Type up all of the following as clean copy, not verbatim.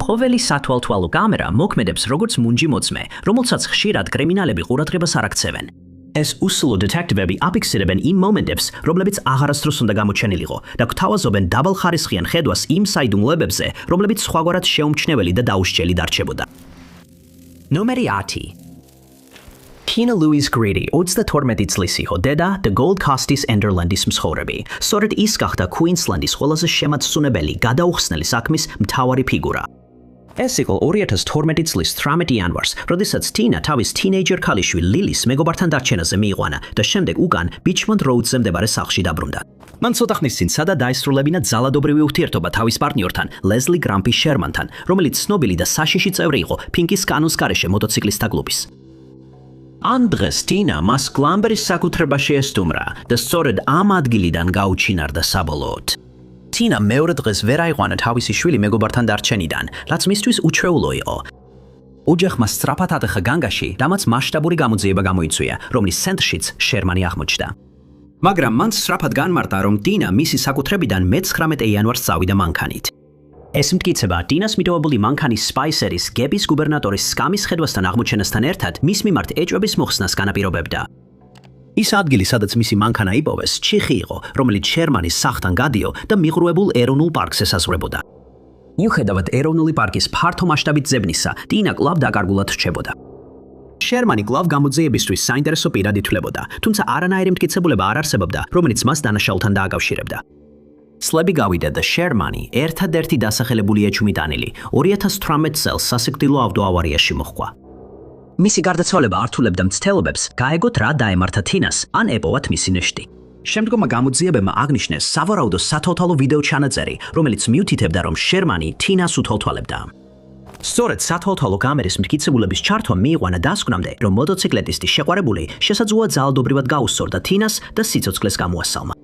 ცხოველის სათვალთვალო კამერა მოქმედებს როგორც მუნჯი მოწმე, რომელსაც ხშირად კრიმინალები ყურადღებას არ აქცევენ. ეს უსულო დეტექტივები აფიქსირებენ იმ მომენტებს, რომლებიც აღარასდროს უნდა გამოჩენილიყო და გვთავაზობენ დაბალხარისხიან ხედვას იმ საიდუმლოებებზე, რომლებიც სხვაგვარად შეუმჩნეველი და დაუსჯელი დარჩებოდა. ნომერი 10. Tina Louise Grady 32 წლის იყო დედა The Gold Coast Enderlands მსხურები. სწორედ ის გახდა Queenslandis ყველაზე შემაცუნებელი გადაუხსნელი საქმის მთავარი ფიგურა. ეს იყო 2012 წლის 18 იანვარს, როდესაც Tina თავის თინეიჯერ ქალიშვილი Lilis მეგობართან დარჩენაზე მიიყვანა და შემდეგ უკან Beachmont Road-ზე მდებარე სახლში დაბრუნდა. მან ცოტა ხნის წინ სცადა დაესრულებინა ძალადობრივი ურთიერთობა თავის პარტნიორთან Leslie Grumpy Sherman-თან, რომელიც ცნობილი და საშიში წევრი იყო Pink-ის კანონის გარეშე მოტოციკლისტთა კლუბის. ამ დღეს Tina მას გლამბერის საკუთრებაში ესტუმრა და სწორედ ამ ადგილიდან გაუჩინარდა საბოლოოდ. Tina მეორე დღეს ვერ აიყვანა თავისი შვილი მეგობართან დარჩენიდან, რაც მისთვის უჩვეულო იყო. ოჯახმა სწრაფად ატეხა განგაში, რამაც მასშტაბური გამოძიება გამოიწვია, რომლის ცენტრშიც Sherman-ი აღმოჩნდა. მაგრამ მან სწრაფად განმარტა, რომ Tina მისი საკუთრებიდან მე-19 იანვარს წავიდა მანქანით. ეს მტკიცება Tina-ს მიტოვებული მანქანის სპაისერის გების გუბერნატორის სკამის ხედვასთან აღმოჩენასთან ერთად მის მიმართ ეჭვების მოხსნას განაპირობებდა. ის ადგილი, სადაც მისი მანქანა იპოვეს, ჩიხი იყო, რომელიც Sherman-ის სახლთან გადიო და მიღრუებულ ეროვნულ პარკს ესაზღვრებოდა. მიუხედავად ეროვნული პარკის ფართო მასშტაბით ძებნისა, Tina კვლავ დაკარგულად რჩებოდა. Sherman-ი კვლავ გამოძიებისთვის საინტერესო პირად ითვლებოდა, თუმცა არანაირი მტკიცებულება არ არსებობდა, რომელიც მას დანაშაულთან დააკავშირებდა. სლები გავიდა და Sherman-ი ერთადერთი დასახელებული ეჭვმით ანილი 2018 წელს სასიკვდილო ავტოავარიაში მოჰყვა. მისი გარდაცვალება ართულებდა მცდელობებს, გაეგოთ რა დაემართა Tina-ს, ან ეპოვათ მისი ნეშტი. შემდგომმა გამოძიებებმა აღნიშნეს სავარაუდო სათვალთვალო ვიდეო ჩანაწერი, რომელიც მიუთითებდა, რომ Sherman-ი Tina-ს უთვალთვალებდა. სწორედ სათვალთვალო კამერის მტკიცებულების ჩართვა მიიყვანა დასკვნამდე, რომ მოტოციკლეტისტი შეყვარებული შესაძლოა ძალადობრივად გაუსწორდა Tina-ს და სიცოცხლეს გამოასალმა.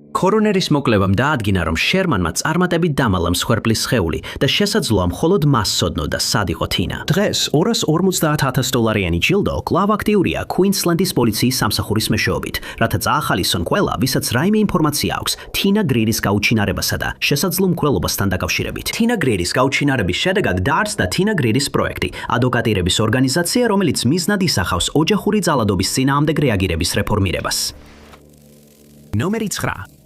კორონერის მოკვლევამ დაადგინა, რომ Sherman-მა წარმატებით დამალა მსხვერპლის სხეული და შესაძლოა მხოლოდ მას სცოდნოდა სად იყო Tina. დღეს $250,000 ჯილდო კვლავ აქტიურია Queenslandis პოლიციის სამსახურის მეშვეობით, რათა წაახალისონ ყველა, ვისაც რაიმე ინფორმაცია აქვს Tina Grady-ის გაუჩინარებასა და შესაძლო მკვლელობასთან დაკავშირებით. Tina Grady-ის გაუჩინარების შედეგად დაარსდა Tina Grady-ის პროექტი, ადვოკატირების ორგანიზაცია, რომელიც მიზნად ისახავს ოჯახური ძალადობის წინააღმდეგ რეაგირების რეფორმირებას. ნომერი 9.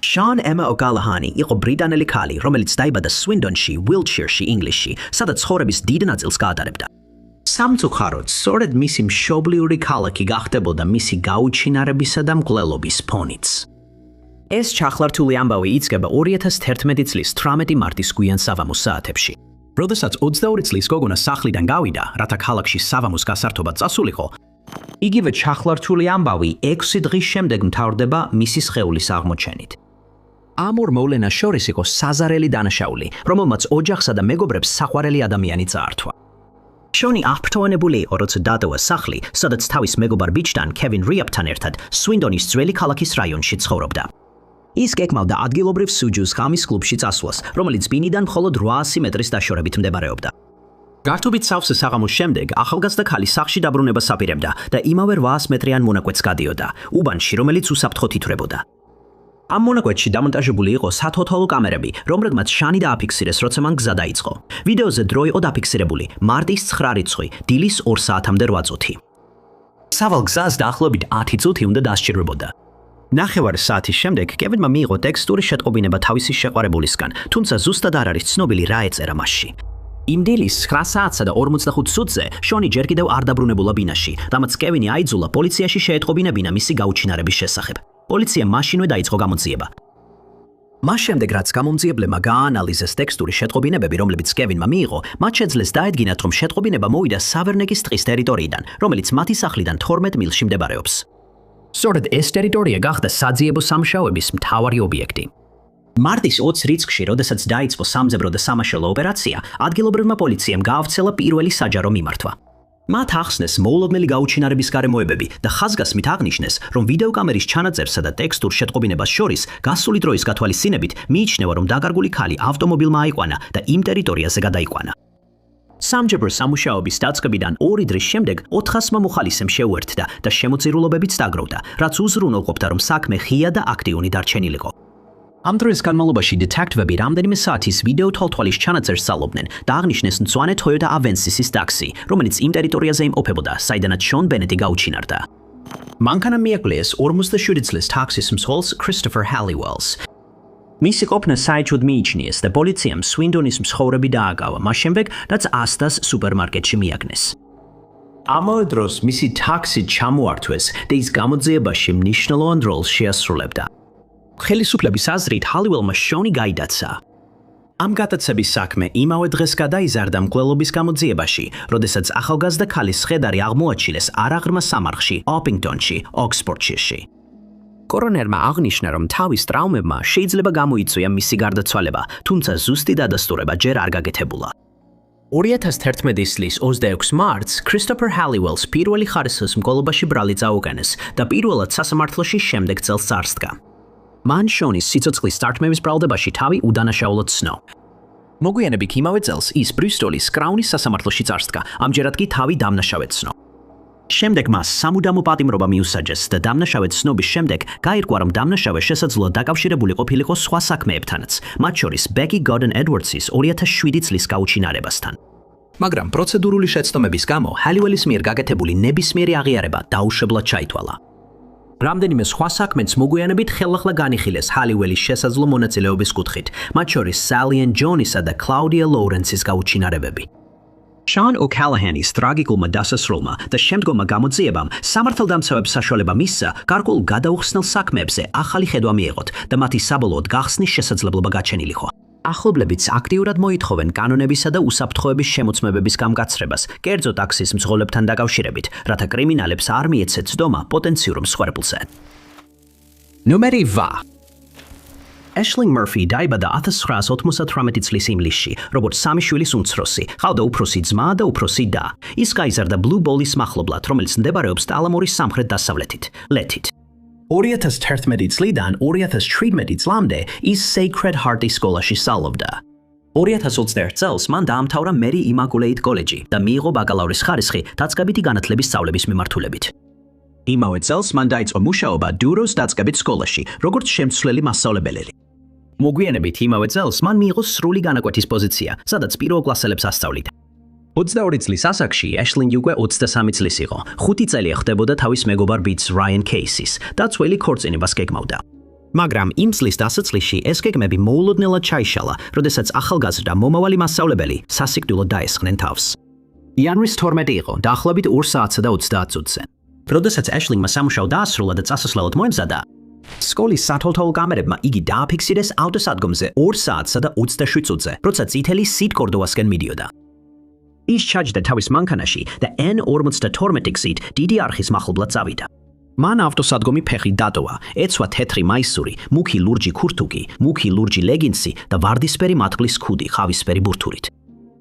Sean Emma O'Callaghan იყო ბრიტანელი ქალი, რომელიც დაიბადა Swindon-ში, Wiltshire-ში, ინგლისში, სადაც ცხოვრების დიდ ნაწილს გაატარებდა. სამწუხაროდ, სწორედ მისი მშობლიური ქალაქი გახდებოდა მისი გაუჩინარებისა და მკვლელობის ფონიც. ეს ჩახლართული ამბავი იწყება 2011 წლის 18 მარტის გვიან სავამოს საათებში. როდესაც 22 წლის გოგონა სახლიდან გავიდა, რათა ქალაქში სავამოს გასართობა წასულიყო, იგივე ჩახლართული ამბავი 6 დღის შემდეგ მთავრდება მისი სხეულის აღმოჩენით. ამ ორ მოვლენას შორის იყო საზარელი დანაშაული, რომელმაც ოჯახსა და მეგობრებს საყვარელი ადამიანი წაართვა. Shoni აფრთოვანებული იყო, როცა დატოვა სახლი, სადაც თავის მეგობარ ბიჭთან Kevin Riap-თან ერთად Swindon-ის ძველი ქალაქის რაიონში ცხოვრობდა. ის გეკმავდა ადგილობრივ სუჯუს ღამის კლუბში წასვლას, რომელიც ბინიდან მხოლოდ 800 მეტრის დაშორებით მდებარეობდა. გართობით სავსე საღამოს შემდეგ ახალგაზრდა ქალი სახლში დაბრუნებას აპირებდა და იმავე 800 მეტრიან მონაკვეთს გადიოდა, უბანში, რომელიც უსაფრთხოდ ითვლებოდა. ამ მონაკვეთში დამონტაჟებული იყო სათვალთვალო კამერები, რომლებმაც Shani დააფიქსირეს, როცა მან გზა დაიწყო. ვიდეოზე დრო იყო დაფიქსირებული მარტის 9 რიცხვი, დილის 2 საათამდე 8 წუთი. სავალ გზას დაახლოებით 10 წუთი უნდა დასჭირვებოდა. ნახევარ საათის შემდეგ კევინმა მიიღო ტექსტური შეტყობინება თავისი შეყვარებულისგან, თუმცა ზუსტად არ არის ცნობილი რა ეწერა მასში. იმ დილის 9 საათსა და 45 წუთზე Shoni ჯერ კიდევ არ დაბრუნებულა ბინაში, რამაც კევინი აიძულა პოლიციაში შეეტყობინებინა მისი გაუჩინარების შესახებ. პოლიციამ მაშინვე დაიწყო გამოძიება. მას შემდეგ, რაც გამომძიებლებმა გააანალიზეს ტექსტური შეტყობინებები, რომლებიც კევინმა მიიღო, მათ შეძლეს დაედგინათ, რომ შეტყობინება მოვიდა სავერნეკის ტყის ტერიტორიიდან, რომელიც მათი სახლიდან 12 მილში მდებარეობს. სწორედ ეს ტერიტორია გახდა საძიებო სამუშაოების მთავარი ობიექტი. მარტის 20 რიცხვში, როდესაც დაიწყო სამძებრო და სამაშველო ოპერაცია, ადგილობრივმა პოლიციამ გაავრცელა პირველი საჯარო მიმართვა. მათ ახსნეს მოულოდნელი გაუჩინარების გარემოებები და ხაზგასმით აღნიშნეს, რომ ვიდეოკამერის ჩანაწერსა და ტექსტურ შეტყობინებას შორის გასული დროის გათვალისწინებით მიიჩნევა, რომ დაკარგული ქალი ავტომობილმა აიყვანა და იმ ტერიტორიაზე გადაიყვანა. სამჯებრო სამუშაოების დაწყებიდან 2 დღის შემდეგ 400-მა მოხალისემ შეუერთდა და შემოწირულობებიც დაგროვდა, რაც უზრუნველყოფდა, რომ საქმე ღია და აქტიური დარჩენილიყო. ამ დროის განმავლობაში დეტექტივები რამდენიმე საათის ვიდეო თვალთვალის ჩანაწერს სწავლობდნენ და აღნიშნეს მწვანე Toyota Avensis-ის ტაქსი, რომელიც იმ ტერიტორიაზე იმყოფებოდა, საიდანაც შონ ბენეტი გაუჩინარდა. მანქანა მიაკლეს 47 წლის ტაქსის მსხვილს Christopher Halliwells. მისი ყოფნა საეჭვოდ მიიჩნიეს და პოლიციამ სვინდონის მსხოვრები დააკავა, მას შემდეგ, რაც ასტას სუპერმარკეტში მიაგნეს. ამავე დროს მისი ტაქსი ჩამოართვეს და ის გამოძიებაში მნიშვნელოვან როლს შეასრულებდა. ხელისუფლების აზრით ჰალიველმა შონი გაიდაცა. ამ გადაცების საქმე იმავე დღეს გადაიზარდა მკვლელობის გამოძიებაში, როდესაც ახალგაზრდა ქალის სხედარი აღმოაჩინეს არაღრმა სამარხში, ოპინგტონში, ოქსფორდშირში. კორონერმა აღნიშნა, რომ თავის ტრავმებმა შეიძლება გამოიწვია მისი გარდაცვალება, თუმცა ზუსტი დადასტურება ჯერ არ გაკეთებულა. 2011 წლის 26 მარტს Christopher Halliwells პირველი ხარისხის მკვლელობაში ბრალი წაუყენეს და პირველად სასამართლოში შემდეგ წელს წარსდგა. მან შონის სიცოცხლის წარქმევის ბრალდებაში თავი უდანაშაულოდ ცნო. მოგვიანებით იმავე წელს ის ბრისტოლის კრაუნის სასამართლოში წარსდგა, ამჯერად კი თავი დამნაშავედ ცნო. შემდეგ მას სამუდამო პატიმრობა მიუსაჯეს და დამნაშავედ ცნობის შემდეგ გაირკვა, რომ დამნაშავე შესაძლოა დაკავშირებული ყოფილიყო სხვა საქმეებთანაც, მათ შორის Becky Gordon Edwards-ის 2007 წლის გაუჩინარებასთან. მაგრამ პროცედურული შეცდომების გამო ჰალიველის მიერ გაკეთებული ნებისმიერი აღიარება დაუშვებლად ჩაითვალა. რამდენიმე სხვა საქმეც მოგვიანებით ხელახლა განიხილეს ჰალიველის შესაძლო მონაწილეობის კუთხით, მათ შორის Sally Ann Jones-ისა და Claudia Lawrence-ის გაუჩინარებები. Sean O'Callahan-ის ტრაგიკულმა დასასრულმა და შემდგომმა გამოძიებამ სამართალდამცავებს საშუალება მისცა გარკვეულ გადაუხსნელ საქმეებზე ახალი ხედვა მიეღოთ და მათი საბოლოოდ გახსნის შესაძლებლობა გაჩენილიყო. ახლობლებიც აქტიურად მოითხოვენ კანონებისა და უსაფრთხოების შემოწმებების გამკაცრებას, კერძო ტაქსის მძღოლებთან დაკავშირებით, რათა კრიმინალებს არ მიეცეთ ცდომა პოტენციურ მსხვერპლზე. ნომერი 8. Ashling Murphy დაიბადა 1998 წლის ივლისში, როგორც სამი შვილის უმცროსი, ჰყავდა უფროსი ძმა და უფროსი და. ის გაიზარდა Blue Bowl-ის მახლობლად, რომელიც მდებარეობს ტალამორის სამხრეთ-დასავლეთით, ლეთით. 2011 წლიდან 2017 წლამდე ის Sacred Heart-ის სკოლაში სწავლობდა. 2021 წელს მან დაამთავრა Mary Immaculate კოლეჯი და მიიღო ბაკალავრის ხარისხი დაწყებითი განათლების სწავლების მიმართულებით. იმავე წელს მან დაიწყო მუშაობა Duros დაწყებით სკოლაში, როგორც შემცვლელი მასწავლებელი. მოგვიანებით იმავე წელს მან მიიღო სრული განაკვეთის პოზიცია, სადაც პირველკლასელებს ასწავლიდა. 22 წლის ასაკში Ashling უკვე 23 წლის იყო. 5 წელი ხდებოდა თავის მეგობარ ბიტს Ryan Casey-ს და წველი ქორწინებას გეგმავდა. მაგრამ იმ წლის დასაწყისში ეს გეგმები მოულოდნელად ჩაიშალა, როდესაც ახალგაზრდა მომავალი მასწავლებელი სასიკვდილოდ დაესხნენ თავს. იანვრის 12 იყო, დაახლოებით 2 საათსა და 30 წუთზე. როდესაც Ashlingმა სამუშაო დაასრულა და წასასვლელად მოემზადა, სკოლის სათვალთვალო კამერებმა იგი დააფიქსირეს ავტოსადგომზე 2 საათსა და 27 წუთზე, როცა წითელი Seat Cordova-სკენ მიდიოდა. ის ჩაჯდა თავის მანქანაში და N42 გზით დიდი არხის მახლობლად წავიდა. მან ავტოსადგომი ფეხი დატოვა, ეცვა თეთრი მაისური, მუქი ლურჯი ქურთუკი, მუქი ლურჯი ლეგინსი და ვარდისფერი მატყლის ქუდი ხავისფერი ბურთულით.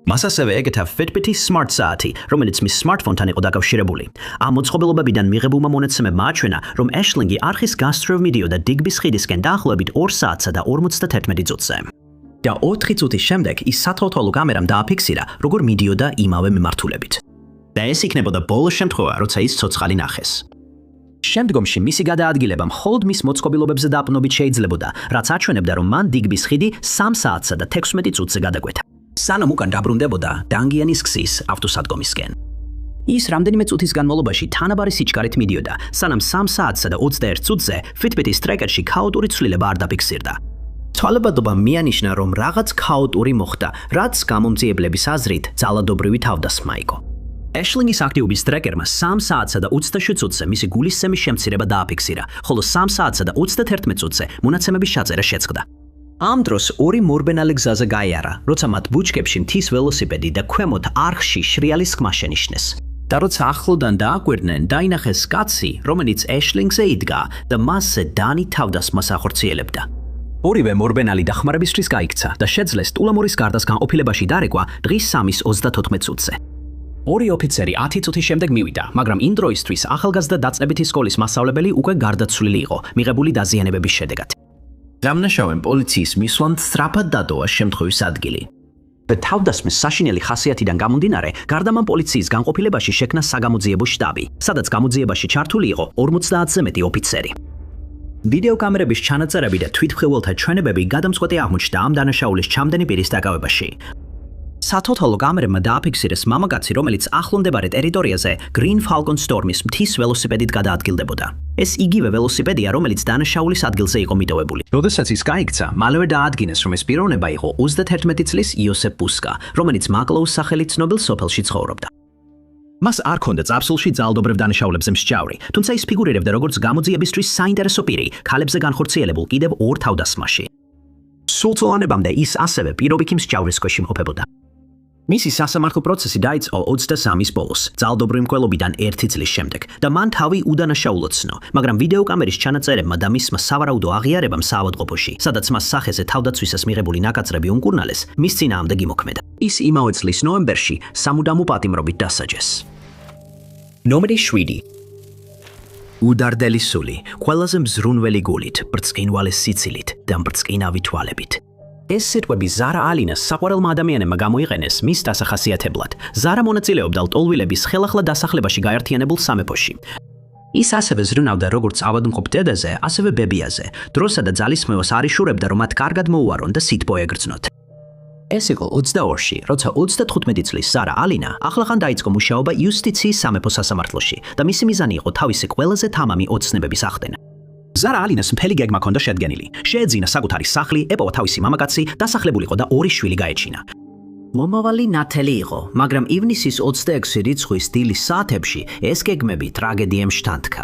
მას ასევე ეგეთა Fitbit-ის Smart საათი, რომელიც მის smartphone-თან იყო დაკავშირებული. ამ მოწყობილობებიდან მიღებულმა მონაცემებმა აჩვენა, რომ Ashling-ი არხის გასწრევ მიდიოდა დგბის ხიდისკენ დაახლოებით 2 საათსა და 51 წუთზე. და 4 წუთის შემდეგ ის სათვალთვალო კამერამ დააფიქსირა, როგორ მიდიოდა იმავე მიმართულებით. და ეს იქნებოდა ბოლო შემთხვევა, როცა ის ცოცხალი ნახეს. შემდგომში მისი გადაადგილება მხოლოდ მის მოწყობილობებზე დაყრდნობით შეიძლებოდა, რაც აჩვენებდა, რომ მან დგბის ხიდი 3 საათსა და 16 წუთზე გადაკვეთა. სანამ უკან დაბრუნდებოდა დანგიანის გზის ავტოსადგომისკენ. ის რამდენიმე წუთის განმავლობაში თანაბარი სიჩქარით მიდიოდა, სანამ 3 საათსა და 21 წუთზე Fitbit-ის ტრეკერში ქაოტური ცვლილება არ დაფიქსირდა. ცვალებადობა მიანიშნა, რომ რაღაც ქაოტური მოხდა, რაც გამომძიებლების აზრით ძალადობრივი თავდასხმა იყო. Ashling-ის აქტივობის ტრეკერმა 3 საათსა და 27 წუთზე მისი გულისცემის შემცირება დააფიქსირა, ხოლო 3 საათსა და 31 წუთზე მონაცემების ჩაწერა შეწყდა. ამ დროს ორი მორბენალი გზაზე გაიარა, როცა მათ ბუჩქებში მთის ველოსიპედი და ქვემოთ არხში შრიალის ხმა შენიშნეს. და როცა ახლოდან დააკვირდნენ, დაინახეს კაცი, რომელიც Ashling-ზე იდგა და მასზე დანი თავდასხმას ახორციელებდა. ორივე მორბენალი დახმარებისთვის გაიქცა და შეძლეს ტულამორის გარდას განყოფილებაში დარეკვა დღის 3:34 წუთზე. ორი ოფიცერი 10 წუთის შემდეგ მივიდა, მაგრამ იმ დროისთვის ახალგაზრდა დაწყებითი სკოლის მასწავლებელი უკვე გარდაცვლილი იყო, მიღებული დაზიანებების შედეგად. დამნაშავემ პოლიციის მისვლამ სწრაფად დატოვა შემთხვევის ადგილი. თავდასხმის საშინელი ხასიათიდან გამომდინარე, გარდა მან პოლიციის განყოფილებაში შექმნა საგამოძიებო შტაბი, სადაც გამოძიებაში ჩართული იყო 50-ზე მეტი ოფიცერი. ვიდეოკამერების ჩანაწერები და თვითმხილველთა ჩვენებები გადამწყვეტი აღმოჩნდა ამ დანაშაულის ჩამდენი პირის დაკავებაში. სათოთალო კამერებმა დააფიქსირეს მამაკაცი, რომელიც ახლონდებარე ტერიტორიაზე Green Falcon Storm-ის მთის ველოსიპედით გადაადგილდებოდა. ეს იგივე ველოსიპედია, რომელიც დანაშაულის ადგილზე იყო მიტოვებული. როდესაც ის გაიქცა, მალევე დაადგინეს, რომ ეს პიროვნება იყო 31 წლის იოსებ ბუსკა, რომელიც მაკლოუს სახელით ცნობილ სოფელში ცხოვრობდა. მას არ ჰქონდა წარსულში ძალადობრივ დანაშაულებზე მსჯავრი, თუმცა ის ფიგურირებდა როგორც გამოძიებისთვის საინტერესო პირი, ქალებზე განხორციელებულ კიდევ ორ თავდასხმაში. სულწლოვანებამდე ის ასევე პირობითი მსჯავრის ქვეშ იმყოფებოდა. მისი სასამართლო პროცესი დაიწყო 23-ის ბოლოს, ძალადობრივი მკვლელობიდან 1 წლის შემდეგ და მან თავი უდანაშაულოდ ცნო, მაგრამ ვიდეოკამერის ჩანაწერებმა და მისმა სავარაუდო აღიარებამ საავადმყოფოში, სადაც მას სახეზე თავდაცვისას მიღებული ნაკაწრები უნკურნალეს, მის წინააღმდეგ იმოქმედა. ის იმავე წლის ნოემბერში სამუდამო პატიმრობით დასაჯეს. ნომერი 7. უდარდელი სული, ყველაზე მზრუნველი გულით, ბრწყინვალე სიცილით და მბრწყინავი თვალებით. ეს სიტყვები ზარა ალინას საყვარელმა ადამიანებმა გამოიყენეს მის დასახასიათებლად. ზარა მონაწილეობდა ლტოლვილების ხელახლა დასახლებაში გაერთიანებულ სამეფოში. ის ასევე ზრუნავდა როგორც ავადმყოფ დედაზე, ასევე ბებიაზე. დროსა და ძალისხმევას არ იშურებდა, რომ მათ კარგად მოუარონ და სითბო ეგრძნოთ. ეს იყო 22-ში, როცა 35 წლის ზარა ალინა ახლახან დაიწყო მუშაობა იუსტიციის სამეფო სასამართლოში და მისი მიზანი იყო თავისი ყველაზე თამამი ოცნებების ახდენა. ზარა ალინას მთელი გეგმა ჰქონდა შედგენილი. შეეძინა საკუთარი სახლი, ეპოვა თავისი მამაკაცი, დასახლებულიყო და 2 შვილი გაეჩინა. მომავალი ნათელი იყო, მაგრამ ივნისის 26 რიცხვის დილის საათებში ეს გეგმები ტრაგედიამ შთანთქა.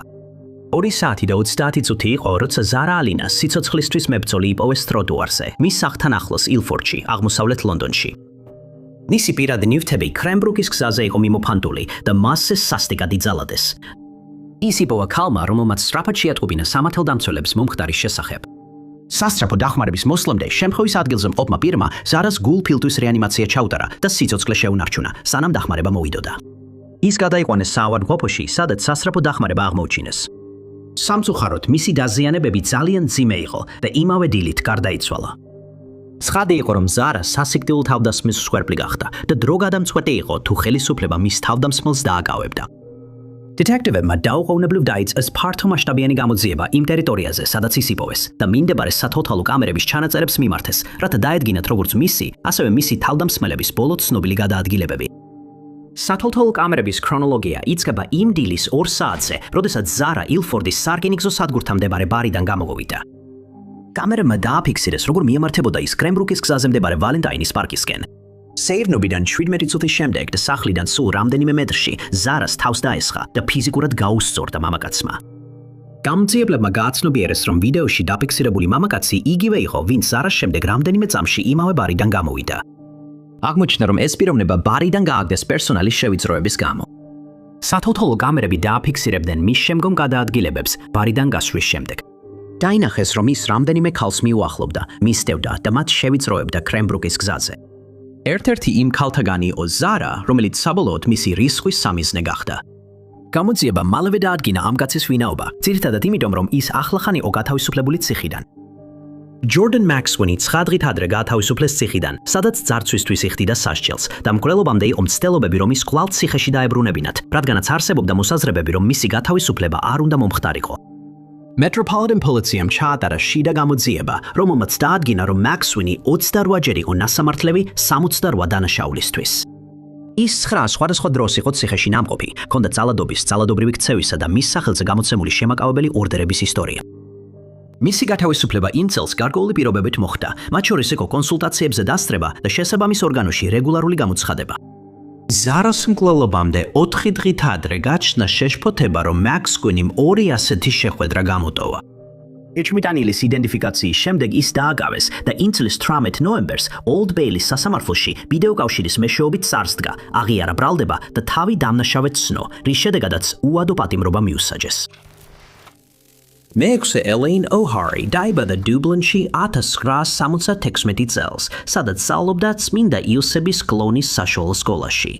2 საათი და 30 წუთი იყო, როცა ზარა ალინა სიცოცხლისთვის მებრძოლი იპოვეს ტროტუარზე, მის სახლთან ახლოს ილფორდში, აღმოსავლეთ ლონდონში. მისი პირადი ნივთები კრემბრუკის გზაზე იყო მიმოფანტული და მასზე სასტიკად იძალადეს. ის იპოვა ქალმა, რომელმაც სწრაფად შეატყობინა სამართალდამცველებს მომხდარის შესახებ. სასწრაფო დახმარების მოსვლამდე შემთხვევის ადგილზე მყოფმა პირმა ზარას გულ-ფილტვის რეანიმაცია ჩაუტარა და სიცოცხლე შეუნარჩუნა, სანამ დახმარება მოვიდოდა. ის გადაიყვანეს საავადმყოფოში, სადაც სასწრაფო დახმარება აღმოუჩინეს. სამწუხაროდ, მისი დაზიანებები ძალიან მძიმე იყო და იმავე დილით გარდაიცვალა. ცხადი იყო, რომ ზარა სასიკვდილო თავდასხმის მსხვერპლი გახდა და დრო გადამწყვეტი იყო თუ ხელისუფლება მის თავდამსხმელს დააკავებდა. დეტექტივებმა დაუყოვნებლივ დაიწყეს ფართომასშტაბიანი გამოძიება იმ ტერიტორიაზე, სადაც ის იპოვეს და მინდებარე სათოთალო კამერების ჩანაწერებს მიმართეს, რათა დაედგინათ როგორც მისი, ასევე მისი თავდამსხმელების ბოლო ცნობილი გადაადგილებები. სათოთალო კამერების ქრონოლოგია იწყება იმ დილის 2 საათზე, როდესაც ზარა ილფორდის სარკინიგზო სადგურთან მდებარე ბარიდან გამოვიდა. კამერებმა დააფიქსირეს, როგორ მიემართებოდა ის კრემბრუკის გზაზე მდებარე ვალენტაინის პარკისკენ. სეირნობიდან 17 წუთის შემდეგ და სახლიდან სულ რამდენიმე მეტრში ზარას თავს დაესხა და ფიზიკურად გაუსწორდა მამაკაცმა. გამძიებლებმა გააცნობიერეს, რომ ვიდეოში დაფიქსირებული მამაკაცი იგივე იყო, ვინც ზარას შემდეგ რამდენიმე წამში იმავე ბარიდან გამოვიდა. აღმოჩნდა, რომ ეს პიროვნება ბარიდან გააგდეს პერსონალის შევიწროების გამო. სათოთალო კამერები დააფიქსირებდნენ მის შემდგომ გადაადგილებებს ბარიდან გასვლის შემდეგ. დაინახეს, რომ ის რამდენიმე ქალს მიუახლოვდა, მისდევდა და მათ შევიწროებდა კრემბრუკის გზაზე. ერთ-ერთი იმ ქალთაგანი იყო ზარა, რომელიც საბოლოოდ მისი რისხვის სამიზნე გახდა. გამოძიება მალევე დაადგინა ამ კაცის ვინაობა, ძირითადად იმიტომ, რომ ის ახლახან იყო გათავისუფლებული ციხიდან. ჯორდან მაქსვენი 9 დღით ადრე გაათავისუფლეს ციხიდან, სადაც ძარცვისთვის იხდიდა სასჯელს და მკვლელობამდე იყო მცდელობები, რომ ის კვლავ ციხეში დაებრუნებინათ, რადგანაც არსებობდა მოსაზრებები, რომ მისი გათავისუფლება არ უნდა მომხდარიყო. Metropolitan Police-მ ჩაატარა შიდა გამოძიება, რომელმაც დაადგინა, რომ მაქსვენი 28 ჯერ იყო ნასამართლები 68 დანაშაულისთვის. ის 9 სხვადასხვა დროს იყო ციხეში ნამყოფი, ჰქონდა ძალადობის, ძალადობრივი ქცევისა და მის სახელზე გამოცემული შემაკავებელი ორდერების ისტორია. მისი გათავისუფლება იმ წელს გარკვეული პირობებით მოხდა, მათ შორის იყო კონსულტაციებზე დასწრება და შესაბამის ორგანოში რეგულარული გამოცხადება. ზარას მკვლელობამდე 4 დღით ადრე გაჩნდა შეშფოთება, რომ მაქსვენიმ 2 ასეთი შეხვედრა გამოტოვა. ეჭვმიტანილის იდენტიფიკაციის შემდეგ ის დააკავეს და იმ წლის 18 ნოემბერს ოლდ ბეილის სასამართლოში ვიდეოკავშირის მეშვეობით წარსდგა, აღიარა ბრალდება და თავი დამნაშავედ ცნო, რის შედეგადაც უადო პატიმრობა მიუსაჯეს. მეექვსე ელეინ ო'ჰარი დაიბადა დუბლინში 1976 წელს, სადაც სწავლობდა წმინდა იოსების კლონის საშუალო სკოლაში.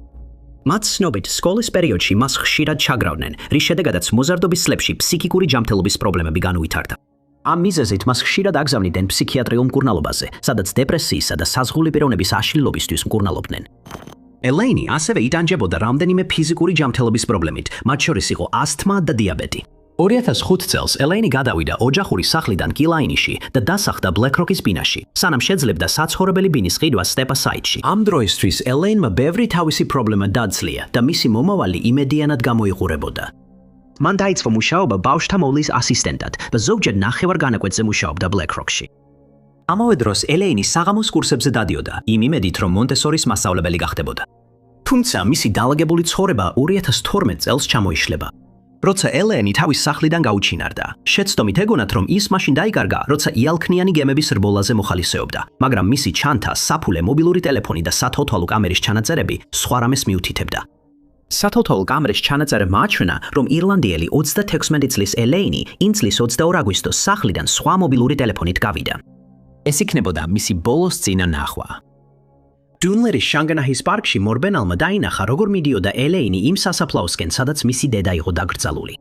მათ ცნობით, სკოლის პერიოდში მას ხშირად ჩაგრავდნენ, რის შედეგადაც მოზარდობის წლებში ფსიქიკური ჯანმრთელობის პრობლემები განუვითარდა. ამ მიზეზით მას ხშირად აგზავნიდნენ ფსიქიატრიულ მკურნალობაზე, სადაც დეპრესიისა და საზღვრული პიროვნების აშლილობისთვის მკურნალობდნენ. ელეინი ასევე იტანჯებოდა რამდენიმე ფიზიკური ჯანმრთელობის პრობლემით, მათ შორის იყო ასთმა და დიაბეტი. 2005 წელს ელეინი გადავიდა ოჯახური სახლიდან კილაინიში და დასახლდა BlackRock-ის ბინაში, სანამ შეძლებდა საცხოვრებელი ბინის ყიდვა სტეპასაიდში. ამ დროისთვის ელეინმა ბევრი თავისი პრობლემა დაძლია და მისი მომავალი იმედიანად გამოიყურებოდა. მან დაიწყო მუშაობა ბავშვთა მოვლის ასისტენტად და ზოგჯერ ნახევარ განაკვეთზე მუშაობდა BlackRock-ში. ამავე დროს ელეინი საღამოს კურსებზე დადიოდა, იმ იმედით, რომ მონტესორის მასწავლებელი გახდებოდა. თუმცა მისი დაალაგებული ცხოვრება 2012 წელს ჩამოიშლება. როცა ელეინი თავის სახლიდან გაუჩინარდა, შეცდომით ეგონათ, რომ ის მაშინ დაიკარგა, როცა იალქნიანი გემების რბოლაზე მოხალისეობდა, მაგრამ მისი ჩანთა, საფულე, მობილური ტელეფონი და სათვალთვალო კამერის ჩანაწერები სხვა რამეს მიუთითებდა. სათვალთვალო კამერის ჩანაწერებმა აჩვენა, რომ ირლანდიელი 36 წლის ელეინი იმ წლის 22 აგვისტოს სახლიდან სხვა მობილური ტელეფონით გავიდა. ეს იქნებოდა მისი ბოლოს წინა ნახვა. დუნლერის შანგანაჰის პარკში მორბენალმა დაინახა, როგორ მიდიოდა ელეინი იმ სასაფლაოსკენ, სადაც მისი დედა იყო დაკრძალული.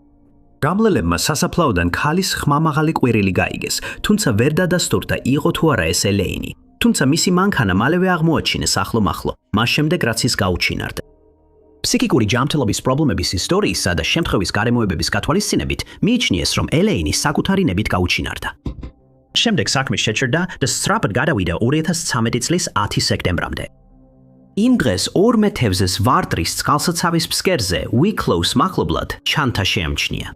გამლელებმა სასაფლაოდან ქალის ხმამაღალი ყვირილი გაიგეს, თუმცა ვერ დადასტურდა იყო თუ არა ეს ელეინი. თუმცა მისი მანქანა მალევე აღმოაჩინეს ახლო-მახლო, მას შემდეგ რაც ის გაუჩინარდა. ფსიქიკური ჯანმრთელობის პრობლემების ისტორიისა და შემთხვევის გარემოებების გათვალისწინებით მიიჩნიეს, რომ ელეინი საკუთარი ნებით გაუჩინარდა. შემდეგ საქმე შეჩერდა და სწრაფად გადავიდა 2013 წლის 10 სექტემბრამდე. იმ დღეს 12 თევზის ვარტრის წყალსაცავის ფსკერზე Wicklow-ს მახლობლად ჩანთა შეამჩნია.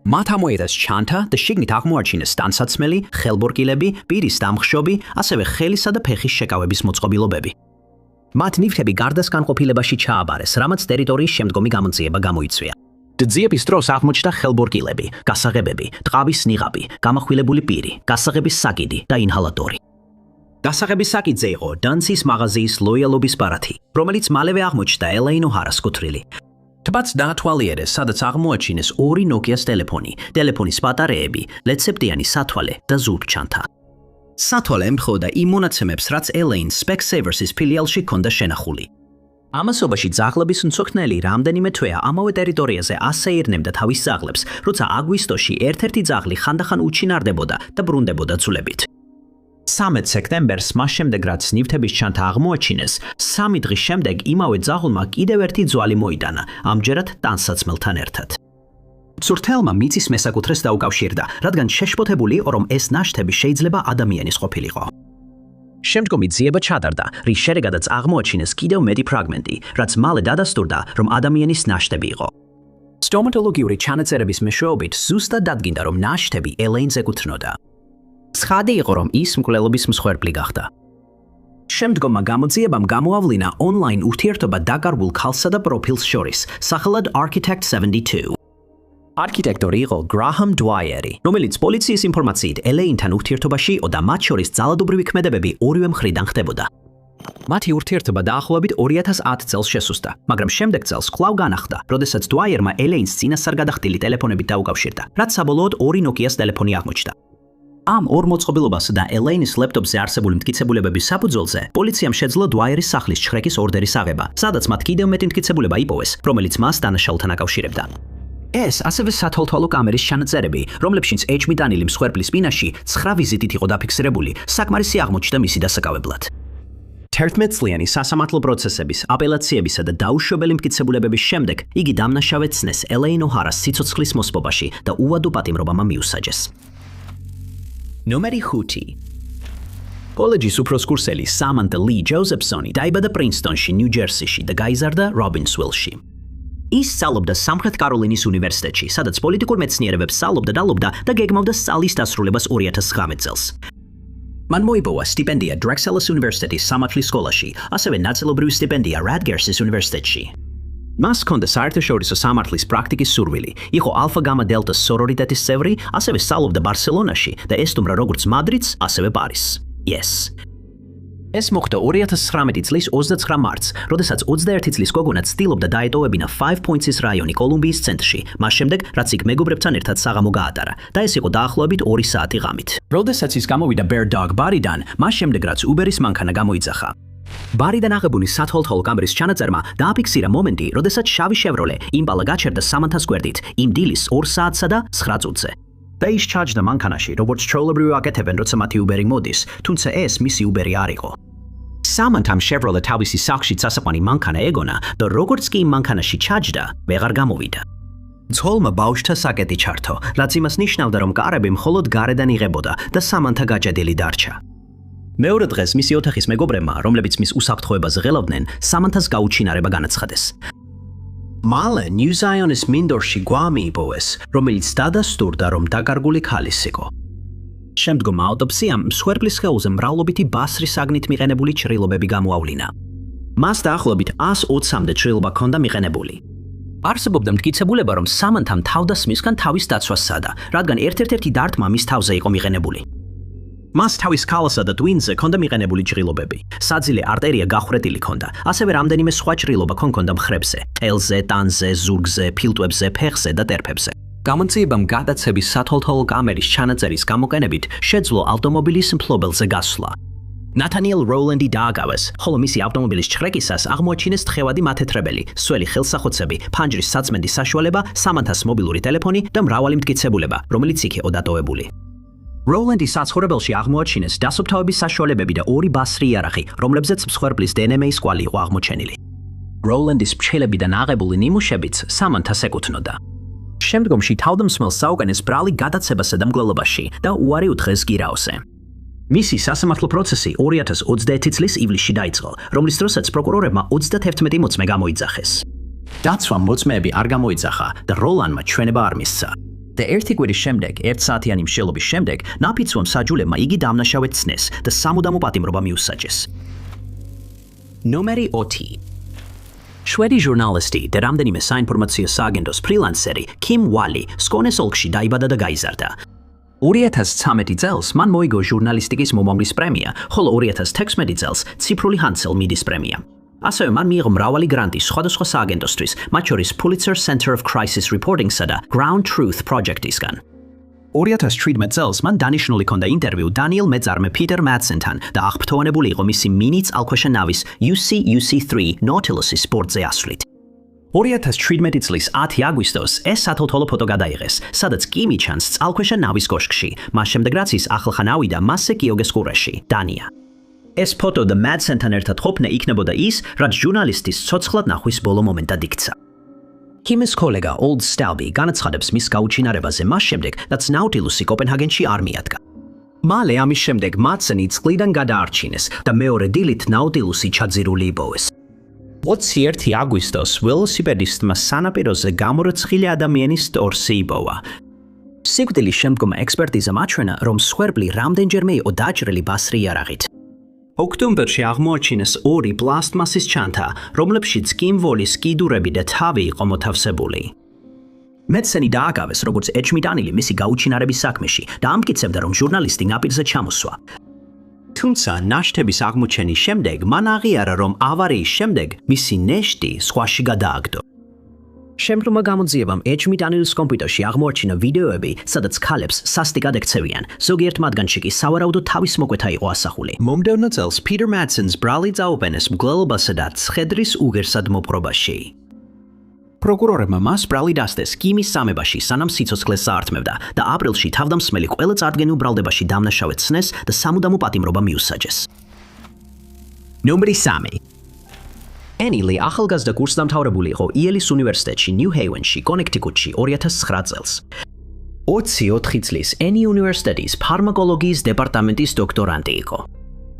მათ ამოედას ჩანთა და შიგნით აღმოაჩინეს ტანსაცმელი, ხელბორკილები, პირის დამხშობი, ასევე ხელისა და ფეხის შეკავების მოწყობილობები. მათ ნივთები გარდასგანყოფილებაში ჩააბარეს, რამაც ტერიტორიის შემდგომი გამოძიება გამოიწვია. ძიების დროს აღმოჩნდა ხელბორკილები, გასაღებები, ტყავის ნიღაბი, გამახვილებული პირი, გასაღების საკიდი და ინჰალატორი. გასაღების საკიდზე იყო დანსის მაღაზიის ლოიალობის ბარათი, რომელიც მალევე აღმოჩნდა ელეინ ოჰარას კუთვრილი. თბაც დაათვალიერეს, სადაც აღმოაჩინეს 2 Nokia-ს ტელეფონი, ტელეფონის ბატარეები, ლედსეპტიანი სათვალე და ზურგჩანთა. სათვალე ემთხვეოდა იმ მონაცემებს, რაც ელეინ Specsavers-ის ფილიალში ჰქონდა შენახული. ამასობაში ძაღლების მცოქნელი რამდენიმე თვეა ამავე ტერიტორიაზე ასეირნებდა თავის ძაღლებს, როცა აგვისტოში ერთ-ერთი ძაღლი ხანდახან უჩინარდებოდა და ბრუნდებოდა ცულებით. 13 სექტემბერს მას შემდეგ რაც ნივთების ჩანთა აღმოაჩინეს, 3 დღის შემდეგ იმავე ძაღლმა კიდევ ერთი ძვალი მოიტანა, ამჯერად ტანსაცმელთან ერთად. ცურთელმა მიწის მესაკუთრეს დაუკავშირდა, რადგან შეშფოთებული იყო, რომ ეს ნაშთები შეიძლება ადამიანის ყოფილიყო. შემდგომი ძიება ჩადარდა, რის შედეგადაც აღმოაჩინეს კიდევ მეტი ფრაგმენტი, რაც მალე დადასტურდა, რომ ადამიანის ნაშთები იყო. სტომატოლოგიური ჩანაწერების მეშვეობით ზუსტად დადგინდა, რომ ნაშთები ელეინს ეკუთვნოდა. ცხადი იყო, რომ ის მკვლელობის მსხვერპლი გახდა. შემდგომმა გამოძიებამ გამოავლინა ონლაინ ურთიერთობა დაკარგულ ქალსა და პროფილს შორის, სახელად Architect 72. არქიტექტორი იყო გრაჰამ დვაიერი, რომელიც პოლიციის ინფორმაციით ელეინთან ურთიერთობაში იყო და მათ შორის ძალადობრივი ქმედებები ორივე მხრიდან ხდებოდა. მათი ურთიერთობა დაახლოებით 2010 წელს შესუსტა, მაგრამ შემდეგ წელს კვლავ განახლდა, როდესაც დვაიერმა ელეინს წინასწარ გადახდილი ტელეფონებით დაუკავშირდა, რაც საბოლოოდ 2 Nokia-ს ტელეფონი აღმოჩნდა. ამ ორ მოწყობილობას და ელეინის ლეპტოპზე არსებული მტკიცებულებების საფუძველზე პოლიციამ შეძლო დვაიერის სახლის ჩხრეკის ორდერის აღება, სადაც მათ კიდევ მეტი მტკიცებულება იპოვეს, რომელიც მას დანაშაულთან აკავშირებდა. ეს ასევე სათვალთვალო კამერის ჩანაწერები, რომლებშიც ეჭვმიტანილი მსხვერპლის ბინაში 9 ვიზიტით იყო დაფიქსირებული, საკმარისი აღმოჩნდა მისი დასაკავებლად. 11 წლიანი სასამართლო პროცესების, აპელაციებისა და დაუშვებელი მტკიცებულებების შემდეგ იგი დამნაშავედ ცნეს ელეინ ოჰარას სიცოცხლის მოსპობაში და უვადო პატიმრობამ მიუსაჯეს. ნომერი 5. კოლეჯის უფროს კურსელი სამანთა ლი ჯოზეფსონი დაიბადა პრინსტონში, ნიუ-ჯერსიში და გაიზარდა რობინსვილში. ის სწავლობდა სამხრეთ კაროლინის უნივერსიტეტში, სადაც პოლიტიკურ მეცნიერებებს სწავლობდა და გეგმავდა სწავლის დასრულებას 2019 წელს. მან მოიპოვა სტიპენდია დრექსელის უნივერსიტეტის სამართლის სკოლაში, ასევე ნაწილობრივი სტიპენდია რატგერსის უნივერსიტეტში. მას ჰქონდა საერთაშორისო სამართლის პრაქტიკის სურვილი, იყო ალფა გამა დელტას სორორიტეტის წევრი, ასევე სწავლობდა ბარსელონაში და ესტუმრა როგორც მადრიდს, ასევე პარიზს. Yes. ეს მოხდა 2019 წლის 29 მარტს, როდესაც 21 წლის გოგონა ცდილობდა დაეტოვებინა 5 Points-ის რაიონი კოლუმბიის ცენტრში, მას შემდეგ, რაც იქ მეგობრებთან ერთად საღამო გაატარა და ეს იყო დაახლოებით 2 საათი ღამით. როდესაც ის გამოვიდა Bear Dog ბარიდან, მას შემდეგ რაც Uber-ის მანქანა გამოიძახა. ბარიდან აღებული სათვალთვალო კამერის ჩანაწერმა დააფიქსირა მომენტი, როდესაც შავი Chevrolet Impala გაჩერდა სამანთას გვერდით, იმ დილის 2 საათსა და 9 წუთზე. და ის ჩარჯდა მანქანაში, როგორც ჩვეულებრივი აკეთებენ, როცა მათი Uber-ი მოდის, თუმცა ეს მისი Uber-ი არ იყო. სამანთამ Chevrolet თავისი სახლში სასაყვანი მანქანა ეგონა და როგორც კი იმ მანქანაში ჩაჯდა, ვეღარ გამოვიდა. ცოლმა ბავშვთა საკეტი ჩართო, რაც იმას ნიშნავდა, რომ კარები მხოლოდ გარედან იღებოდა და სამანთა გაჭედილი დარჩა. მეორე დღეს მისი ოთახის მეგობრებმა, რომლებიც მის უსაფრთხოებას ღელავდნენ, სამანთას გაუჩინარება განაცხადეს. მალე New Zion-ის მინდორში გვამი იპოვეს, რომელიც დადასტურდა, რომ დაკარგული ქალის იყო. შემდგომ აუტოპსიამ მსხვერპლის სხეულზე მრავლობითი ბასრის საგნით მიყენებული ჭრილობები გამოავლინა. მას დაახლოებით 120-მდე ჭრილობა ჰქონდა მიყენებული. არსებობდა მტკიცებულება, რომ სამანთამ თავდასხმისგან თავის დაცვა სცადა, რადგან ერთ-ერთი დარტმა მის თავზე იყო მიყენებული. მას თავის ქალსა და ტვინზე ჰქონდა მიყენებული ჭრილობები. საძილე არტერია გახვრეტილი ჰქონდა, ასევე რამდენიმე სხვა ჭრილობა ჰქონდა მხრებზე, ყელზე, ტანზე, ზურგზე, ფილტვებზე, ფეხზე და ტერფებზე. გამონციებამ გადაცების სათვალთვალო კამერის ჩანაწერის გამოყენებით შეძლო ავტომობილის მფლობელზე გასვლა. ნათანიელ როულენდი დააკავეს, ხოლო მისი ავტომობილის ჩხრეკისას აღმოაჩინეს თხევადი მათეთრებელი, სველი ხელსახოცები, ფანჯრის საწმენდის საშუალება, სამანთას მობილური ტელეფონი და მრავალი მტკიცებულება, რომელიც იქ იყო დატოვებული. როულენდის საცხოვრებელში აღმოაჩინეს დასუფთავების საშუალებები და 2 ბასრი იარაღი, რომლებზეც მსხვერპლის დნმ-ის კვალი იყო აღმოჩენილი. როულენდის ფრჩელებიდან აღებული ნიმუშებიც სამანთას ეკუთვნოდა. შემდგომში თავდამსხმელს საუკანეს ბრალი გადაცებასა და მკვლელობაში და უარი უთხრეს გირაოსზე. მისი სასამართლო პროცესი 2021 წლის ივლისში დაიწყო, რომლის დროსაც პროკურორებმა 31 მოწმე გამოიძახეს. დაცვამ მოწმეები არ გამოიძახა და როლანმა ჩვენება არ მისცა. და ერთი კვირის შემდეგ, 1 საათიანი მშელობის შემდეგ, ნაფიცვამ საჯულებმა იგი დამნაშავედ ცნეს და სამუდამო პატიმრობა მიუსაჯეს. ნომერი 20. შვედი ჟურნალისტი და რამდენიმე საინფორმაციო სააგენტოს ფრილანსერი კიმ ვალი სკონეს ოლქში დაიბადა და გაიზარდა. 2013 წელს მან მოიგო ჟურნალისტიკის მომავლის პრემია, ხოლო 2016 წელს ციფრული ჰანცელ მიდის პრემია. ასევე მან მიიღო მრავალი გრანტი სხვადასხვა სააგენტოსთვის, მათ შორის Pulitzer Center of Crisis Reporting-სა და Ground Truth Project-ისგან. 2017 წელს მან დანიშნული ჰქონდა ინტერვიუ დანიელ მეწარმე პიტერ მადსენთან და აღფრთოვანებული იყო მისი მინი წყალქვეშა ნავის UC-3 Nautilus-ის სპორტზე ასვლით. 2017 წლის 10 აგვისტოს ეს სათვალთვალო ფოტო გადაიღეს, სადაც კიმი ჩანს წყალქვეშა ნავის კოშკში, მას შემდეგ რაც ის ახლახან ავიდა მასზე კიოგეს ყურეში, დანია. ეს ფოტო და მადსენთან ერთად ყოფნა იქნებოდა ის, რაც ჟურნალისტის ცოცხლად ნახვის ბოლო მომენტად იქცა. კიმის კოლეგა ოლდ სტალბი განაცხადებს მის გაუჩინარებაზე მას შემდეგ, რაც ნაუტილუსი კოპენჰაგენში არ მიადგა. მალე ამის შემდეგ მადსენი წყლიდან გადაარჩინეს და მეორე დილით ნაუტილუსი ჩაძირული იპოვეს. 21 აგვისტოს ველოსიპედისტმა სანაპიროზე გამორიცხილი ადამიანის ტორსი იპოვა. სიკვდილის შემდგომ ექსპერტიზამ აჩვენა, რომ მსხვერპლი რამდენჯერმე იყო დაჭრილი ბასრი იარაღით. ოქტომბერში აღმოაჩინეს 2 პლასტმასის ჩანთა, რომლებშიც კიმ-ვოლის კიდურები და თავი იყო მოთავსებული. მედსენი დააკავეს როგორც ეჭმიტანილი მისი გაუჩინარების საქმეში და ამტკიცებდა, რომ ჟურნალისტი ნაპირზე ჩამოსვა. თუმცა ნაშთების აღმოჩენის შემდეგ მან აღიარა, რომ ავარიის შემდეგ მისი ნეშტი სხვაში გადააგდო. შემდგომმა გამოძიებამ ეჭმიტანილის კომპიუტერში აღმოაჩინა ვიდეოები, სადაც ქალებს სასტიკად ექცევიან, ზოგიერთ მათგანში კი სავარაუდოდ თავის მოკვეთა იყო ასახული. მომდევნო წელს პიტერ მადსენს ბრალი წაუყენეს მგლელობასა და ცხედრის უგერსად მოპყრობაში. პროკურორებმა მას ბრალი დასდეს კიმის სამებაში, სანამ სიცოცხლეს საართმევდა და აპრილში თავდამსხმელი ყველა წარდგენილ ბრალდებაში დამნაშავედ ცნეს და სამუდამო პატიმრობა მიუსაჯეს. ნომერი 3. ენი ახალგაზრდა კურსდამთავრებული იყო იელის უნივერსიტეტში ნიუ-ჰეივენში, კონექტიკუტში 2009 წელს. 24 წლის ენი უნივერსიტეტის ფარმაკოლოგიის დეპარტამენტის დოქტორანტი იყო.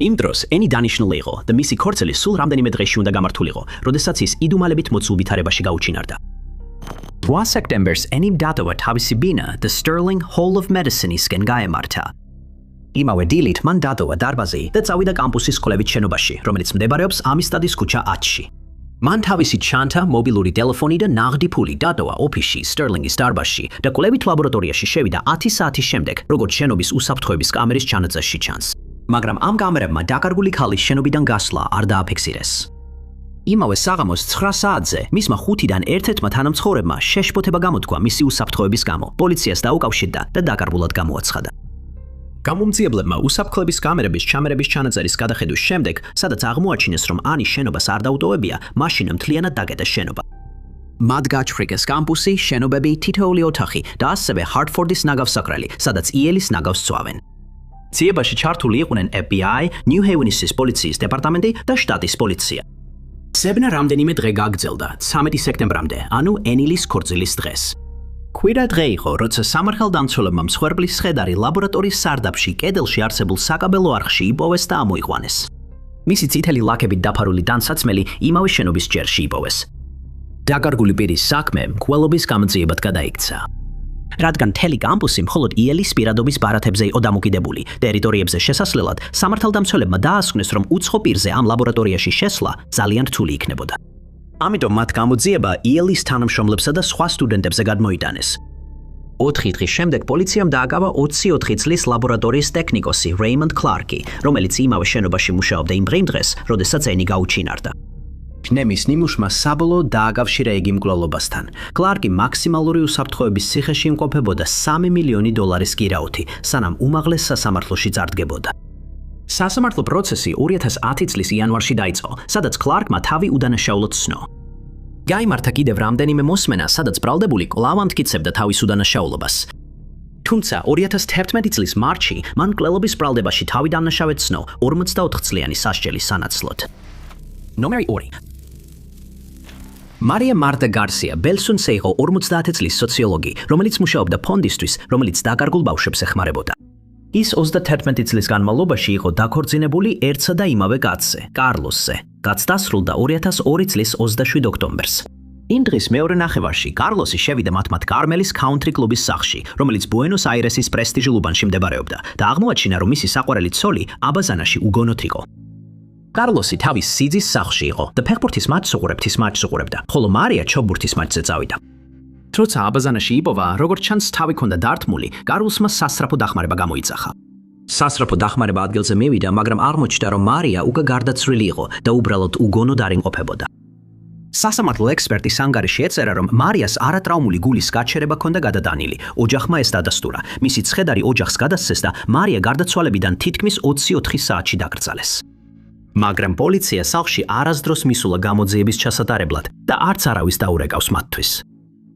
იმ დროს ენი დანიშნული იყო და მისი ქორწილი სულ რამდენიმე დღეში უნდა გამართულიყო, როდესაც ის იდუმალებით მოცულ ვითარებაში გაუჩინარდა. 8 სექტემბერს ენიმ დატოვა თავისი ბინა The Sterling Hall of Medicine-ისკენ გაემართა. იმავე დილით მან დატოვა დარბაზი და წავიდა კამპუსის სკოლებით შენობაში, რომელიც მდებარეობს ამისტადის ქუჩა 10-ში. მან თავისი ჩანთა, მობილური ტელეფონი და ნაღდი ფული დატოვა ოფისში სტერლინგის დარბაზში და კვლევით ლაბორატორიაში შევიდა 10 საათის შემდეგ, როგორც შენობის უსაფრთხოების კამერის ჩანაწერში ჩანს. მაგრამ ამ კამერებმა დაკარგული ქალის შენობიდან გასვლა არ დააფიქსირეს. იმავე საღამოს 9 საათზე მისმა 5-დან ერთ-ერთმა თანამცხოვრებმა შეშფოთება გამოთქვა მისი უსაფრთხოების გამო, პოლიციას დაუკავშირდა და დაკარგულად გამოაცხადა. გამომძიებლებმა უსაფრთხოების კამერების ჩამერების ჩანაწერის გადახედვის შემდეგ, სადაც აღმოაჩინეს, რომ ანის შენობას არ დაუტოვებია, მაშინა მთლიანად დაკეტეს შენობა. მათ გაჩხრიკეს კამპუსი, შენობები, თითოეული ოთახი და ასევე ჰარტფორდის ნაგავსაკრელი, სადაც იელის ნაგავს წვავენ. ციებაში ჩართული იყვნენ FBI, ნიუ-ჰეივენის პოლიციის დეპარტამენტი და შტატის პოლიცია. ზებნა რამდენიმე დღე გაგრძელდა, 13 სექტემბრამდე, ანუ ენილის ქორწილის დღეს. კვირა დღე იყო, როცა სამართალდამცველებმა მსხვერპლის სხედარი ლაბორატორიის სარდაფში კედელში არსებულ საკაბელო არხში იპოვეს და ამოიყვანეს. მისი წითელი ლაქებით დაფარული ტანსაცმელი იმავე შენობის ჯერში იპოვეს. დაკარგული პირის საქმე მკვლელობის გამოძიებად გადაიქცა. რადგან მთელი კამპუსი მხოლოდ იელის პირადობის ბარათებზე იყო დამოკიდებული, ტერიტორიებზე შესასვლელად სამართალდამცველებმა დაასკვნეს, რომ უცხო პირზე ამ ლაბორატორიაში შესვლა ძალიან რთული იქნებოდა. ამიტომ მათ გამოძიება იელის თანამშრომლებსა და სხვა სტუდენტებზე გადმოიტანეს. 4 დღის შემდეგ პოლიციამ დააკავა 24 წლის ლაბორატორიის ტექნიკოსი რეიმონდ კლარკი, რომელიც იმავე შენობაში მუშაობდა იმ დღეს, როდესაც ენი გაუჩინარდა. ნემის ნიმუშმა საბოლოოდ დააკავშირა იგი მკვლელობასთან. კლარკი მაქსიმალური უსაფრთხოების ციხეში იმყოფებოდა $3 მილიონი გირაუთი, სანამ უმაღლეს სასამართლოში წარდგებოდა. სასამართლო პროცესი 2010 წლის იანვარში დაიწყო, სადაც კლარკმა თავი უდანაშაულოდ ცნო. გაიმართა კიდევ რამდენიმე მოსმენა, სადაც ბრალდებული კვლავ ამტკიცებდა თავის უდანაშაულობას. თუმცა 2011 წლის მარტში მან მკვლელობის ბრალდებაში თავი დანაშავედ ცნო 44 წლიანი სასჯელის სანაცვლოდ. ნომერი 2. მარია მარტა გარსია ბელსონსე იყო 50 წლის სოციოლოგი, რომელიც მუშაობდა ფონდისთვის, რომელიც დაკარგულ ბავშვებს ეხმარებოდა. ის 31 წლის განმავლობაში იყო დაქორწინებული ერთსა და იმავე კაცზე, კარლოსზე, რაც დასრულდა 2002 წლის 27 ოქტომბერს. იმ დღის მეორე ნახევარში კარლოსი შევიდა მათ კარმელის კაუნტრი კლუბის სახლში, რომელიც ბუენოს აირესის პრესტიჟულ უბანში მდებარეობდა და აღმოაჩინა, რომ მისი საყვარელი ცოლი აბაზანაში უგონოდ იყო. კარლოსი თავის სიძის სახლში იყო და ფეხბურთის მატჩს უყურებდა, ხოლო მარია ჩოგბურთის მატჩზე წავიდა. თროცა აბაზანაში იპოვა, როგორც ჩანს, თავი ჰქონდა დართმული, კარლოსმა სასწრაფო დახმარება გამოიძახა. სასწრაფო დახმარება ადგილზე მივიდა, მაგრამ აღმოჩნდა, რომ მარია უკვე გარდაცვლილი იყო და უბრალოდ უგონოდ არ იმყოფებოდა. სასამართლო ექსპერტის ანგარიში ეწერა, რომ მარიას არატრაუმული გულის გაჩერება ჰქონდა გადადანილი. ოჯახმა ეს დადასტურა. მისი ცხედარი ოჯახს გადასცეს და მარია გარდაცვალებიდან თითქმის 24 საათში დაკრძალეს. მაგრამ პოლიცია სახლში არასდროს მისულა გამოძიების ჩასატარებლად და არც არავის დაურეკავს მათთვის.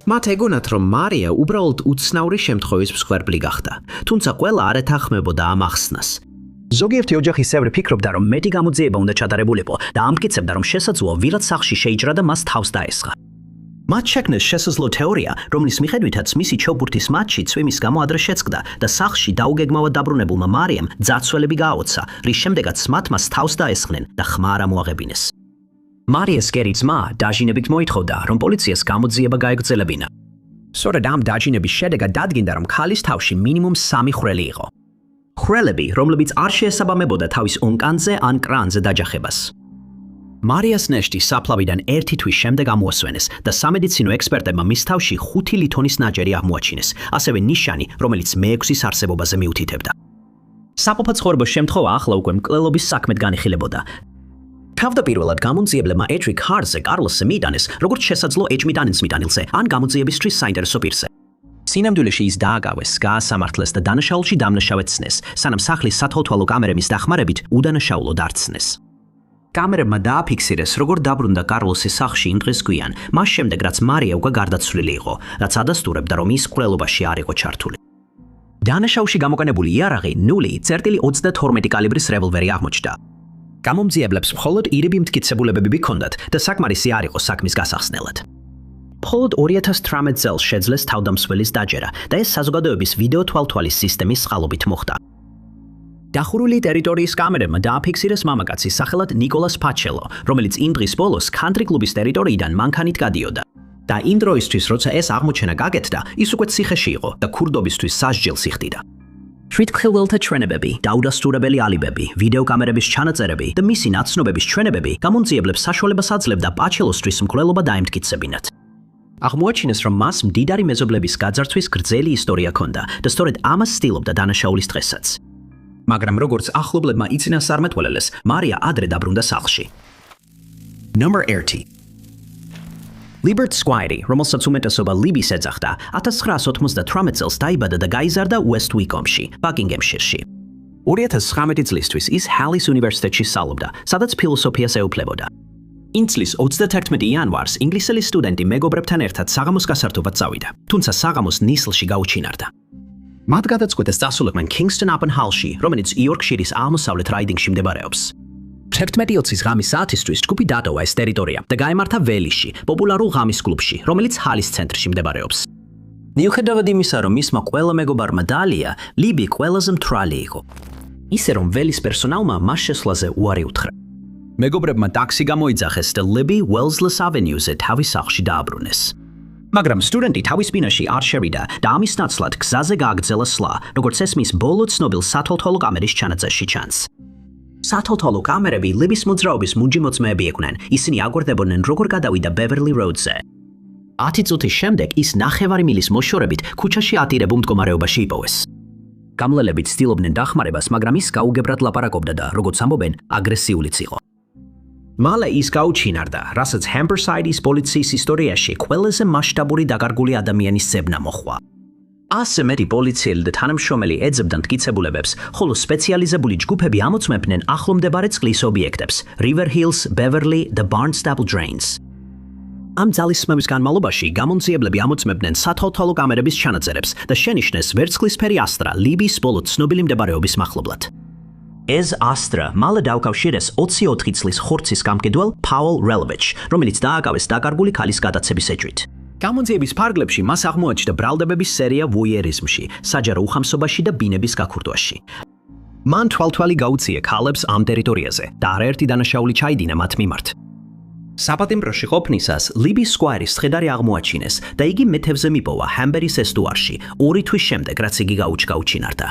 მათ ეგონათ, რომ მარია უბრალოდ უცნაური შემთხვევის მსხვერპლი გახდა, თუმცა ყველა არ ეთანხმებოდა ამ ახსნას. ზოგიერთი ოჯახის წევრი ფიქრობდა, რომ მეტი გამოძიება უნდა ჩატარებულიყო და ამტკიცებდა, რომ შესაძლოა ვიღაც სახლში შეიჭრა და მას თავს დაესხა. მათ შექმნეს შესაძლო თეორია, რომლის მიხედვითაც მისი ჩოგბურთის მატჩი წვიმის გამო ადრე შეწყდა და სახლში დაუგეგმავად დაბრუნებულმა მარიამ ძაცველები გააოცა, რის შემდეგაც მათ მას თავს დაესხნენ და ხმა არ ამოაღებინეს. მარიას გერი ძმა დაჟინებით მოითხოვდა, რომ პოლიციას გამოძიება გაეგრძელებინა. სწორედ ამ დაჟინების შედეგად დადგინდა, რომ ქალის თავში მინიმუმ 3 ხვრელი იყო. ხვრელები, რომლებიც არ შეესაბამებოდა თავის ონკანზე ან კრანზე დაჯახებას. მარიას ნეშტი საფლავიდან 1 თვის შემდეგ ამოასვენეს და სამედიცინო ექსპერტებმა მის თავში 5 ლითონის ნაჭერი აღმოაჩინეს, ასევე ნიშანი, რომელიც მე-6-ის არსებობაზე მიუთითებდა. საყოფა ცხოვრების შემთხვევა ახლა უკვე მკვლელობის საქმედ განიხილებოდა. თავდაპირველად გამოძიებლებმა ეტრიკ ჰარზე კარლოსზე მიიტანეს, როგორც შესაძლო ეჭვმიტანილს მიტანილზე, ან გამოძიებისთვის საინტერესო პირზე. სინამდვილეში ის დააგავეს, გაასამართლეს და დანაშაულში დამნაშავედ ცნეს, სანამ სახლის სათვალთვალო კამერების დახმარებით უდანაშაულოდ არ ცნეს. კამერებმა დააფიქსირეს, როგორ დაბრუნდა კარლოსის სახლში იმ დღეს გვიან, მას შემდეგ, რაც მარია უკვე გარდაცვლილი იყო, რაც ადასტურებდა, რომ ის მკვლელობაში არ იყო ჩართული. დანაშაულში გამოყენებული იარაღი 0.22 კალიბრის რევოლვერი აღმოჩნდა. გამომძიებლებს მხოლოდ ირიბი მტკიცებულებები ჰქონდათ და საკმარისი არ იყო საქმის გასახსნელად. მხოლოდ 2018 წელს შეძლეს თავდამსხმელის დაჯერა და ეს საზოგადოების ვიდეო თვალთვალის სისტემის წყალობით მოხდა. დახურული ტერიტორიის კამერებმა დააფიქსირეს მამაკაცის სახელად ნიკოლას პაჩელო, რომელიც იმ დღის ბოლოს კანტრი კლუბის ტერიტორიიდან მანქანით გადიოდა. და იმ დროისთვის, როცა ეს აღმოჩენა გაკეთდა, ის უკვე ციხეში იყო და ქურდობისთვის სასჯელს იხდიდა. თვითმხილველთა ჩვენებები, დაუდასტურებელი ალიბები, ვიდეო კამერების ჩანაწერები და მისი ნაცნობების ჩვენებები გამომძიებლებს საშუალებას აძლევდა პაჩელოსთვის მკვლელობა დაემტკიცებინათ. აღმოაჩინეს, რომ მას მდიდარი მეზობლების გაძარცვის გრძელი ისტორია ჰქონდა და სწორედ ამას ცდილობდა დანაშაულის დღესაც. მაგრამ როგორც ახლობლებმა იწინასწარმეტყველეს, მარია ადრე დაბრუნდა სახლში. Number 1. ლიბერტ სკვაირი, რომელსაც უმეტესობა ლიბის ეძახდა, 1998 წელს დაიბადა და გაიზარდა უესტ უიკომში, ბაკინგემშირში. 2019 წლისთვის ის ჰალის უნივერსიტეტში სწავლობდა, სადაც ფილოსოფიას ეუფლებოდა. იმ წლის 31 იანვარს ინგლისელი სტუდენტი მეგობრებთან ერთად საღამოს გასართობად წავიდა, თუმცა საღამოს ნისლში გაუჩინარდა. მათ გადაწყვეტეს დასულიყვნენ Kingston upon Hull-ში, რომელიც იორკშირის აღმოსავლეთ რაიდინგში მდებარეობს. 11:20 ღამის საათისთვის ჯგუფი დატოვა ეს ტერიტორია და გაემართა ველიში, პოპულარულ ღამის კლუბში, რომელიც ჰალის ცენტრში მდებარეობს. მიუხედავად იმისა, რომ მისმა ყველა მეგობარმა დაალია, ლიბი ყველაზე მთვრალი იყო. ისე რომ ველის პერსონალმა მას შესვლაზე უარი უთხრა. მეგობრებმა ტაქსი გამოიძახეს და ლიბი ველსლეს ავენიუზე თავის სახლში დააბრუნეს. მაგრამ სტუდენტი თავის ბინაში არ შევიდა და ამის ნაცვლად გზაზე გააგრძელა სლა, როგორც ესმის ბოლო ცნობილ სათვალთვალო კამერის ჩანაწერში ჩანს. სათვალთვალო კამერები ლიბის მოძრაობის მუნჯი მოწმეები იყვნენ, ისინი აგვარდებოდნენ როგორ გადავიდა ბევერლი როუდზე. 10 წუთის შემდეგ ის 9 მილის მოშორებით ქუჩაში ატირებულ მდგომარეობაში იპოვეს. გამლელები ცდილობდნენ დახმარებას, მაგრამ ის გაუგებრად ლაპარაკობდა და, როგორც ამბობენ, აგრესიულიც იყო. მალე ის გაუჩინარდა, რასაც ჰემბერსაიდის პოლიციის ისტორიაში ყველაზე მასშტაბური დაკარგული ადამიანის ზებნა მოჰყვა. 100 მეტი პოლიციელი და თანამშრომელი ეძებდნენ მტკიცებულებებს, ხოლო სპეციალიზებული ჯგუფები ამოწმებდნენ ახლომდებარე წყლის ობიექტებს, River Hills, Beverly და Barnstable Drains. ამ ძალისხმევის განმავლობაში გამონციებლები ამოწმებდნენ სათვალთვალო კამერების ჩანაწერებს და შენიშნეს ვერცხლისფერი ასტრა ლიბის ბოლო ცნობილი მდებარეობის მახლობლად. ეს ასტრა მალე დაუკავშირეს 24 წლის ხორცის გამყიდველ Paul Relevich, რომელიც დააკავეს დაკარგული ქალის გადაცების ეჭვით. გამონციების ფარგლებში მას აღმოაჩნდა ბრალდებების სერია ვუიერიზმში, საჯარო უხამსობაში და ბინების გაქურდვაში. მან თვალთვალი გაუწია ქალებს ამ ტერიტორიაზე და არაერთი დანაშაული ჩაიდინა მათ მიმართ. საპატიმროში ყოფნისას ლიბის სკვაირის ცხედარი აღმოაჩინეს და იგი მეთევზე მიპოვა ჰემბერის ესტუარში 2 თვის შემდეგ, რაც იგი გაუჩინარდა.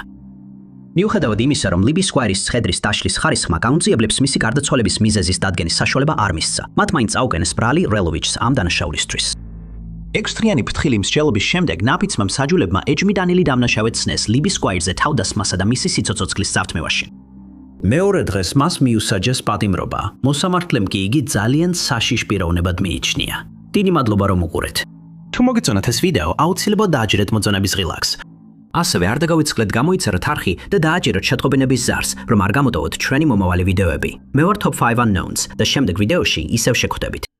მიუხედავად იმისა, რომ ლიბის სკვაირის ცხედრის დაშლის ხარისხმა გამონციებლებს მისი გარდაცვალების მიზეზის დადგენის საშუალება არ მისცა, მათ მაინც აუგენეს ბრალი რელოვიჩს ამ დანაშაულისთვის. 6-თვიანი ფრთხილი მსჯელობის შემდეგ ნაფიცმა მსაჯულებმა ეჭვმიტანილი დამნაშავე ცნეს ლიბის სკვაირზე თავდასხმასა და მისი სიცოცხლის საფრთხევაში. მეორე დღეს მას მიუსაჯეს პატიმრობა, მოსამართლემ კი იგი ძალიან საშიშ პიროვნებად მიიჩნია. დიდი მადლობა რომ უყურეთ. თუ მოგეწონათ ეს ვიდეო, აუცილებლად დააჯერეთ მოწონების ღილაკს. ასევე არ დაგავიწყდეთ გამოიწეროთ არხი და დააჯეროთ შეტყობინების ზარს, რომ არ გამოტოვოთ ჩვენი მომავალი ვიდეოები. მე ვარ Top 5 Unknowns და შემდეგ ვიდეოში ისევ შეგხვდებით.